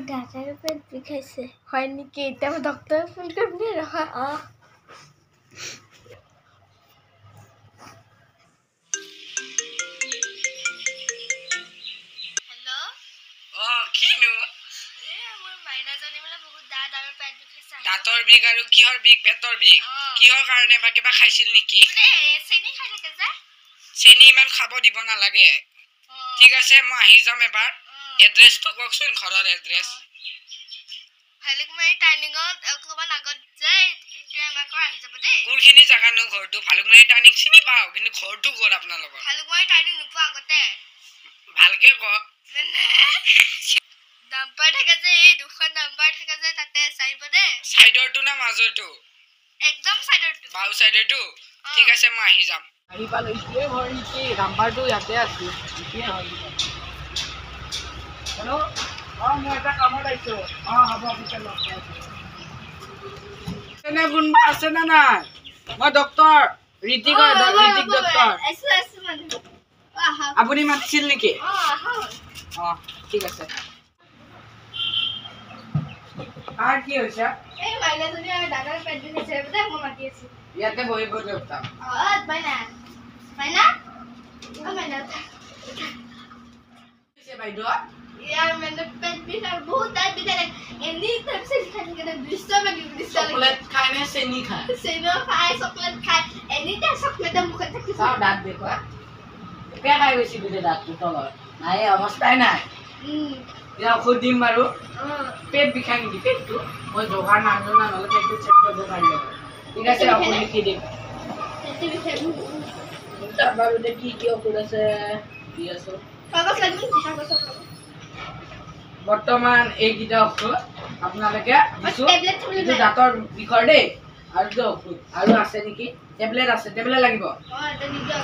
মোৰ দাদাৰ পেট বিষাইছে হয় নেকি এতিয়া মই ডক্টৰক ফোন কৰিম নে ৰখা দাঁতৰ বিষ আৰু কিহৰ বিষ পেটৰ বিষ কিহৰ কাৰণে বা কিবা খাইছিল নেকি চেনি খাই থাকে যে চেনি ইমান খাব দিব নালাগে ঠিক আছে মই আহি যাম এবাৰ এড্ৰেছটো কওকচোন ঘৰৰ এড্ৰেছ ভালুকমাৰী টাৰ্ণিঙত অকমান আগত যে এতিয়া আমাৰ ঘৰ আহি যাব দেই কোনখিনি জাগানো ঘৰটো ভালুকমাৰী টাৰ্ণিং চিনি পাওঁ কিন্তু ঘৰটো ক'ত আপোনালোকৰ ভালুকমাৰী টাৰ্ণিং নোপোৱা আগতে ভালকে কওক নাম্বাৰ থাকে যে এই দুখন নাম্বাৰ থাকে যে তাতে চাইব দে সাইডৰটো না মাজৰটো একদম সাইডৰটো বাও সাইডৰটো ঠিক আছে মই আহি যাম আহি পালো ইটোৱে ঘৰ নেকি নাম্বাৰটো ইয়াতে আছে ইটোৱে হয় হেল্ল' মই এটা কামত আহিছো হ'ব পিছত লগ পাইছো এনে কোনোবা আছে না নাই মই ডক্টৰ ঋতিক ডক্টৰ আপুনি মাতিছিল নেকি ঠিক আছে আৰ কি হইছে এই মাইনাজনী আৰু দাদাৰ পেট বিষাইছে বুঝে মই মাতি আছো ইয়াতে বহিব দিয়ক মাইনা মাইনা মাইনা কিছে বাইদেউ ইয়াৰ মানে পেট বিষাই বহুত দাঁত বিষাই এনি টাইম চেনি খাই থাকে ডিস্টার্ব লাগি চকলেট খায় নে চেনি খায় চেনি খায় চকলেট খায় এনি টাইম চকলেট মুখত থাকে চাও দাঁত দেখো কে খাই গৈছি বিদে দাঁতটো তলত নাই অৱস্থাই নাই ইয়া ঔষধ দিম বাৰু পেট বিষাই নেকি পেটটো মই যোগাৰ নানো না নহ'লে পেটটো চেক কৰিব পাৰিলে ঠিক আছে ঔষধ লিখি দিম পেট বিষাই তাৰ বাৰু কি কি ঔষধ আছে দি আছো কাগজ লাগিব কাগজ বৰ্তমান এইকেইটা ঔষধ আপোনালোকে দিছো এইটো দাঁতৰ বিষৰ দেই আৰু যে ঔষধ আৰু আছে নেকি টেবলেট আছে টেবলেট লাগিব এটা নিদিও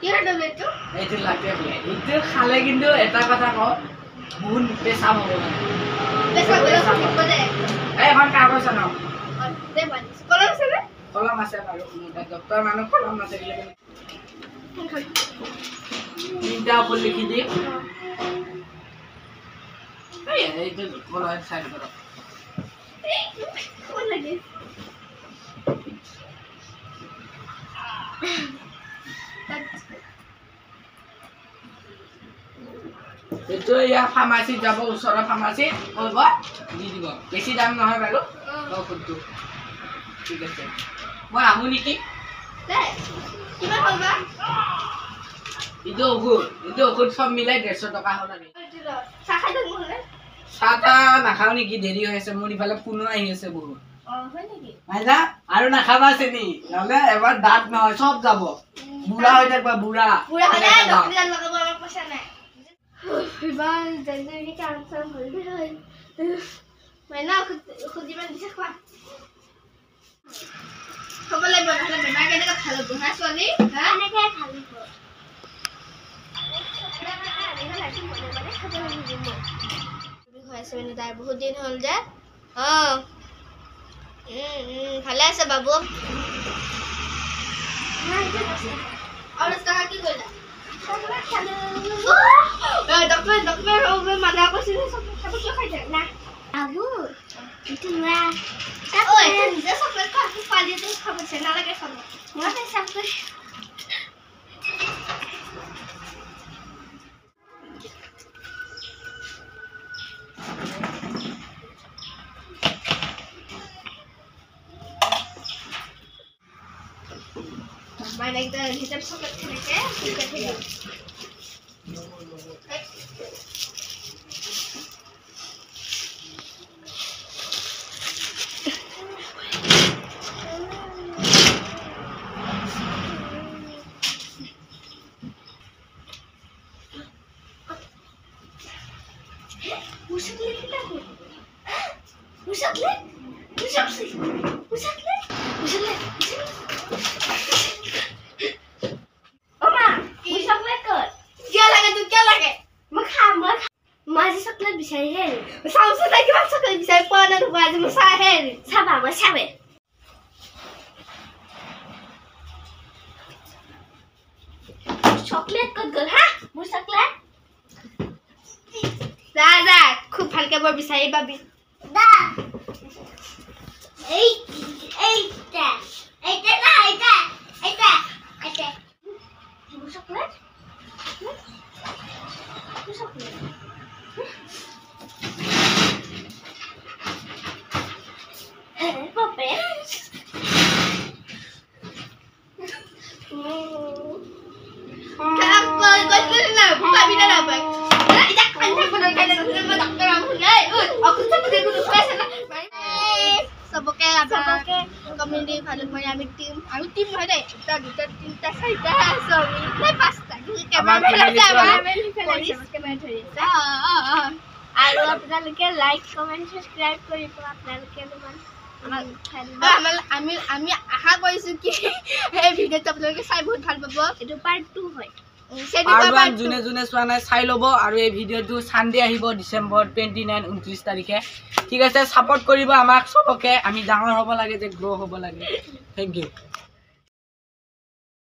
কিহৰ টেবলেটটো এইটো লাগে এইটো খালে কিন্তু এটা কথা কওঁ বহুত পেচাব হ'ব এখন কাগজ আনক কলম আছে বাৰু ডক্টৰ মানুহ কলম নাথাকিলে তিনিটা ঔষধ লিখি দিম এইটো কলম চাইড কৰক এইটো ইয়াৰ ফাৰ্মাচীত যাব ওচৰৰ ফাৰ্মাচী ক'ব দি দিব বেছি দাম নহয় বাৰু ঔষধটো ঠিক আছে মই আহোঁ নেকি এইটো ঔষধ চব মিলাই 150 টকা হ'ল আৰু চাহ নাখাওঁ নেকি দেৰি হৈ আছে মোৰ ইফালে ফোনো আহি আছে বহুত ভাইজা আৰু নাখাবা চেনি নহ'লে এবাৰ দাঁত নহয় চব যাব বুঢ়া হৈ থাকিবা বুঢ়া Iban jadi ini kan sama lebih. Mana aku diban bisa kuat. Kau boleh buat apa? Mana kita kan halu bunga soalnya. Mana kita halu bu. Ini lagi mana kita lagi jumpa. Lebih kuat sebenarnya dah बहुत दिन हो गया. हाले से बाबू. और उसका क्या बोला? Dokter over mana aku sini sampai selesai deh. Nah, aku itu lah. Oh, itu bisa sampai kok aku pagi itu kamu channel lagi sama. Mana sampai? Mana kita sampai sini ke? Kita pergi. Masih coklat bisa heri. Sampai lagi masuk coklat bisa panen tuh aja masa heri. Sabar, sabar. Coklat kau gel, ha? Mau coklat? Dah. খুব ভালকে বৰ বিচাৰি পাবি सबके community भालुक मारी आमी team নহয় দে এটা দুটা তিনটা চাৰিটা সৰি নাই পাঁচটা কেমেৰা ধৰি আৰু আপোনালোকে লাইক কমেন্ট সাবস্ক্ৰাইব কৰিব আপোনালোকে আমি আশা কৰিছো কি এই ভিডিঅ'টো আপোনালোকে চাই বহুত ভাল পাব এটো পাৰ্ট 2 হয় জুনে জুনে চোৱা নাই চাই ল'ব আৰু এই ভিডিঅ'টো সানডে আহিব ডিসেম্বৰ 29 29 তাৰিখে ঠিক আছে সাপোৰ্ট কৰিব আমাক সবকে আমি ডাঙৰ হ'ব লাগে যে গ্ৰো হ'ব লাগে থ্যাংক ইউ